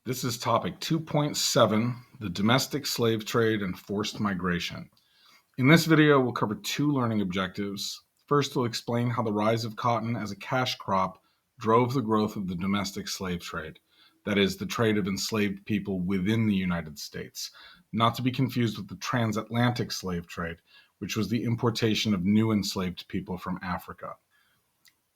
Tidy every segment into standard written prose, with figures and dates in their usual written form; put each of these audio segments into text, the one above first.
This is topic 2.7, the domestic slave trade and forced migration. In this video, we'll cover two learning objectives. First, we'll explain how the rise of cotton as a cash crop drove the growth of the domestic slave trade, that is, the trade of enslaved people within the United States, not to be confused with the transatlantic slave trade, which was the importation of new enslaved people from Africa.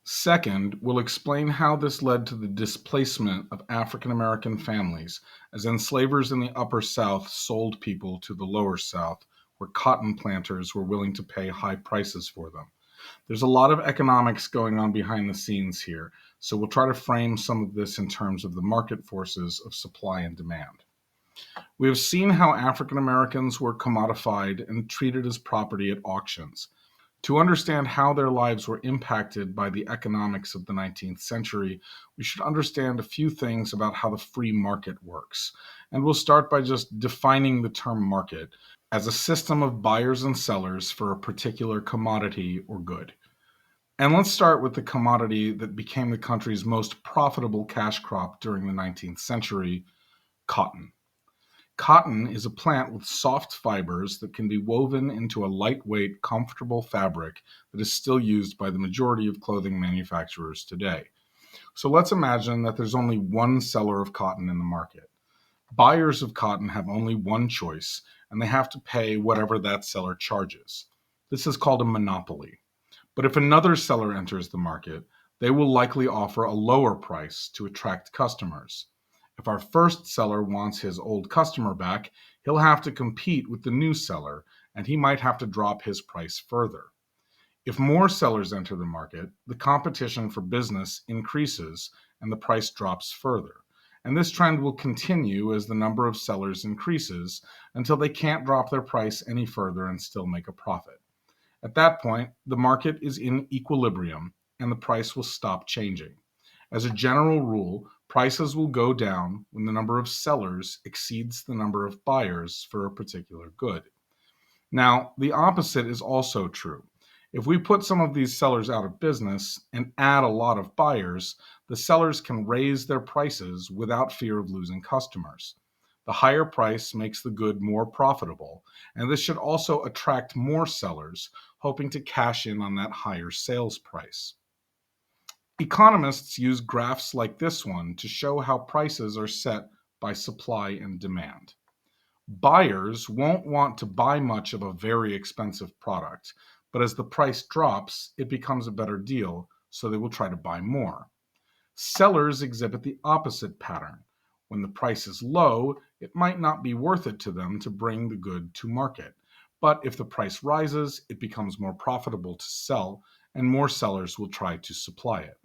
Second, we'll explain how this led to the displacement of African American families as enslavers in the Upper South sold people to the Lower South, where cotton planters were willing to pay high prices for them. There's a lot of economics going on behind the scenes here, so we'll try to frame some of this in terms of the market forces of supply and demand. We have seen how African Americans were commodified and treated as property at auctions. To understand how their lives were impacted by the economics of the 19th century, we should understand a few things about how the free market works. And we'll start by just defining the term market as a system of buyers and sellers for a particular commodity or good. And let's start with the commodity that became the country's most profitable cash crop during the 19th century, cotton. Cotton is a plant with soft fibers that can be woven into a lightweight, comfortable fabric that is still used by the majority of clothing manufacturers today. So let's imagine that there's only one seller of cotton in the market. Buyers of cotton have only one choice, and they have to pay whatever that seller charges. This is called a monopoly. But if another seller enters the market, they will likely offer a lower price to attract customers. If our first seller wants his old customer back, he'll have to compete with the new seller, and he might have to drop his price further. If more sellers enter the market, the competition for business increases and the price drops further. And this trend will continue as the number of sellers increases until they can't drop their price any further and still make a profit. At that point, the market is in equilibrium and the price will stop changing. As a general rule, prices will go down when the number of sellers exceeds the number of buyers for a particular good. Now, the opposite is also true. If we put some of these sellers out of business and add a lot of buyers, the sellers can raise their prices without fear of losing customers. The higher price makes the good more profitable, and this should also attract more sellers, hoping to cash in on that higher sales price. Economists use graphs like this one to show how prices are set by supply and demand. Buyers won't want to buy much of a very expensive product, but as the price drops, it becomes a better deal, so they will try to buy more. Sellers exhibit the opposite pattern. When the price is low, it might not be worth it to them to bring the good to market. But if the price rises, it becomes more profitable to sell, and more sellers will try to supply it.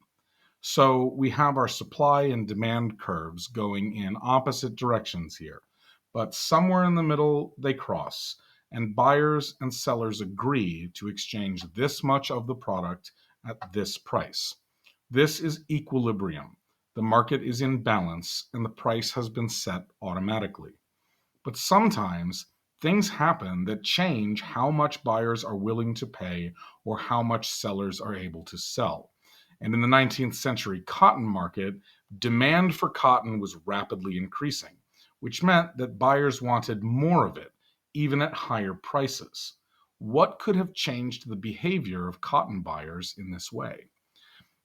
So we have our supply and demand curves going in opposite directions here, but somewhere in the middle they cross, and buyers and sellers agree to exchange this much of the product at this price. This is equilibrium. The market is in balance and the price has been set automatically. But sometimes things happen that change how much buyers are willing to pay or how much sellers are able to sell. And in the 19th century cotton market, demand for cotton was rapidly increasing, which meant that buyers wanted more of it, even at higher prices. What could have changed the behavior of cotton buyers in this way?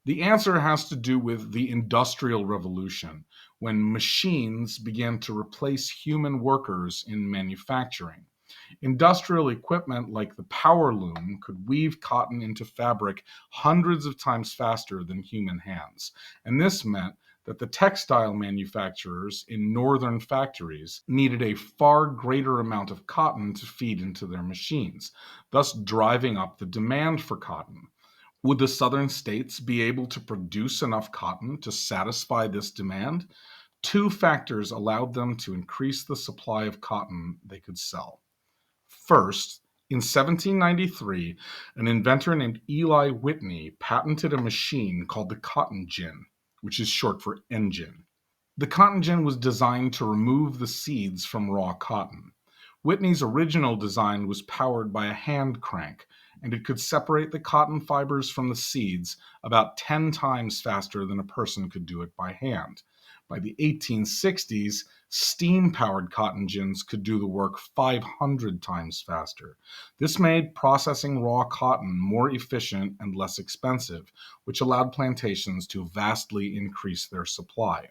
The answer has to do with the Industrial Revolution, when machines began to replace human workers in manufacturing. Industrial equipment like the power loom could weave cotton into fabric hundreds of times faster than human hands. And this meant that the textile manufacturers in northern factories needed a far greater amount of cotton to feed into their machines, thus driving up the demand for cotton. Would the southern states be able to produce enough cotton to satisfy this demand? Two factors allowed them to increase the supply of cotton they could sell. First, in 1793, an inventor named Eli Whitney patented a machine called the cotton gin, which is short for engine. The cotton gin was designed to remove the seeds from raw cotton. Whitney's original design was powered by a hand crank, and it could separate the cotton fibers from the seeds about 10 times faster than a person could do it by hand. By the 1860s, steam-powered cotton gins could do the work 500 times faster. This made processing raw cotton more efficient and less expensive, which allowed plantations to vastly increase their supply.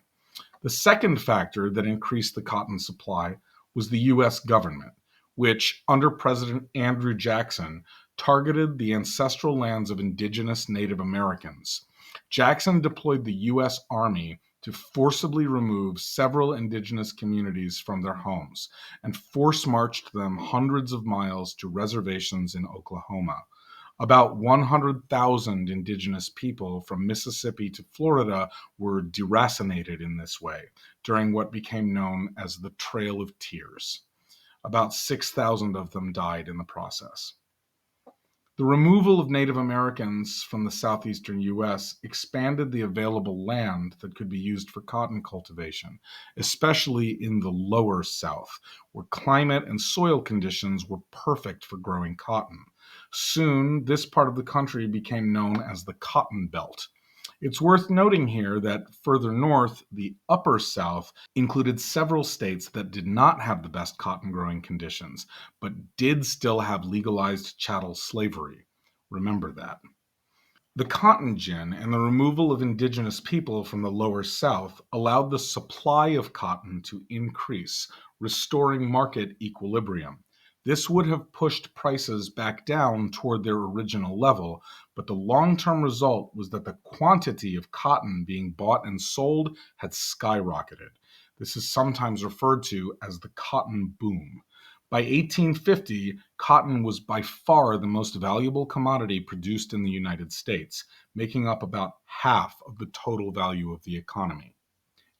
The second factor that increased the cotton supply was the U.S. government, which, under President Andrew Jackson, targeted the ancestral lands of indigenous Native Americans. Jackson deployed the U.S. Army to forcibly remove several indigenous communities from their homes and force marched them hundreds of miles to reservations in Oklahoma. About 100,000 indigenous people from Mississippi to Florida were deracinated in this way during what became known as the Trail of Tears. About 6,000 of them died in the process. The removal of Native Americans from the southeastern U.S. expanded the available land that could be used for cotton cultivation, especially in the lower South, where climate and soil conditions were perfect for growing cotton. Soon, this part of the country became known as the Cotton Belt. It's worth noting here that further north, the upper South included several states that did not have the best cotton growing conditions, but did still have legalized chattel slavery. Remember that. The cotton gin and the removal of indigenous people from the lower South allowed the supply of cotton to increase, restoring market equilibrium. This would have pushed prices back down toward their original level, but the long-term result was that the quantity of cotton being bought and sold had skyrocketed. This is sometimes referred to as the cotton boom. By 1850, cotton was by far the most valuable commodity produced in the United States, making up about half of the total value of the economy.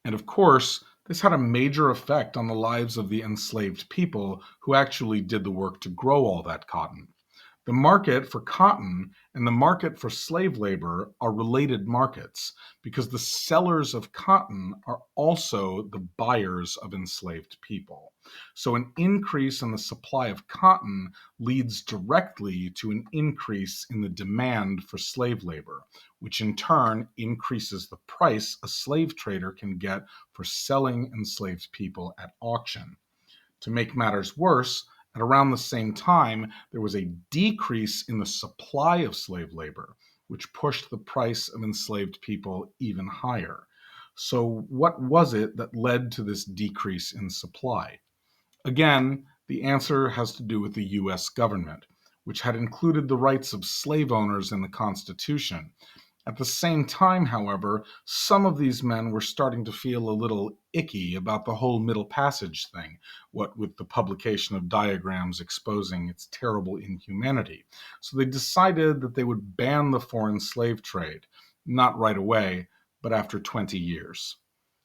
And of course, this had a major effect on the lives of the enslaved people who actually did the work to grow all that cotton. The market for cotton and the market for slave labor are related markets because the sellers of cotton are also the buyers of enslaved people. So an increase in the supply of cotton leads directly to an increase in the demand for slave labor, which in turn increases the price a slave trader can get for selling enslaved people at auction. To make matters worse, at around the same time, there was a decrease in the supply of slave labor, which pushed the price of enslaved people even higher. So, what was it that led to this decrease in supply? Again, the answer has to do with the U.S. government, which had included the rights of slave owners in the Constitution. At the same time, however, some of these men were starting to feel a little icky about the whole Middle Passage thing, what with the publication of diagrams exposing its terrible inhumanity. So they decided that they would ban the foreign slave trade, not right away, but after 20 years.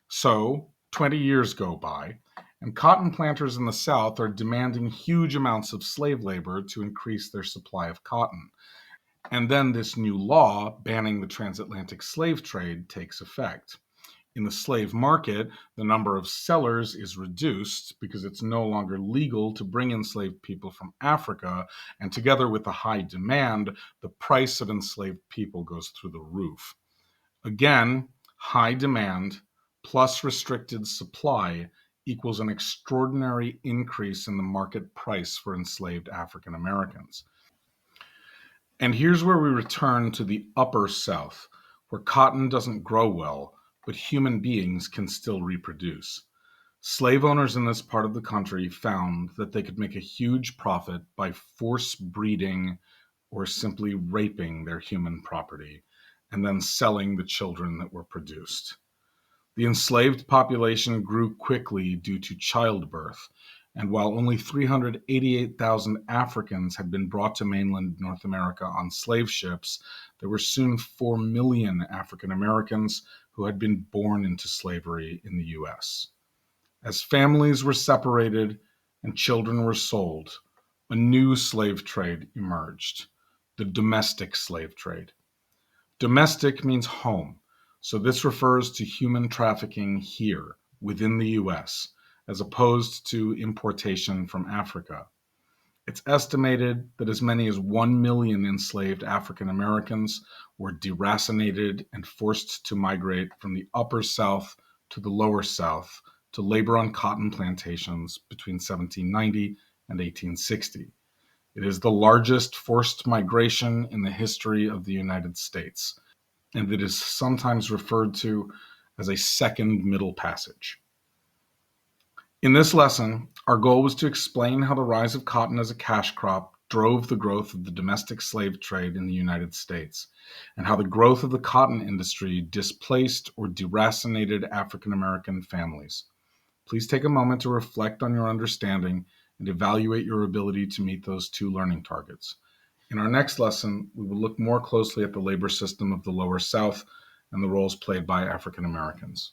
So, 20 years go by, and cotton planters in the South are demanding huge amounts of slave labor to increase their supply of cotton. And then this new law banning the transatlantic slave trade takes effect. In the slave market, the number of sellers is reduced because it's no longer legal to bring enslaved people from Africa, and together with the high demand, the price of enslaved people goes through the roof. Again, high demand plus restricted supply equals an extraordinary increase in the market price for enslaved African Americans. And here's where we return to the upper South, where cotton doesn't grow well, but human beings can still reproduce. Slave owners in this part of the country found that they could make a huge profit by force breeding or simply raping their human property and then selling the children that were produced. The enslaved population grew quickly due to childbirth, and while only 388,000 Africans had been brought to mainland North America on slave ships, there were soon 4 million African Americans who had been born into slavery in the U.S. As families were separated and children were sold, a new slave trade emerged, the domestic slave trade. Domestic means home, so this refers to human trafficking here within the U.S., as opposed to importation from Africa. It's estimated that as many as 1 million enslaved African Americans were deracinated and forced to migrate from the upper South to the Lower South to labor on cotton plantations between 1790 and 1860. It is the largest forced migration in the history of the United States, and it is sometimes referred to as a second Middle Passage. In this lesson, our goal was to explain how the rise of cotton as a cash crop drove the growth of the domestic slave trade in the United States, and how the growth of the cotton industry displaced or deracinated African American families. Please take a moment to reflect on your understanding and evaluate your ability to meet those two learning targets. In our next lesson, we will look more closely at the labor system of the Lower South and the roles played by African Americans.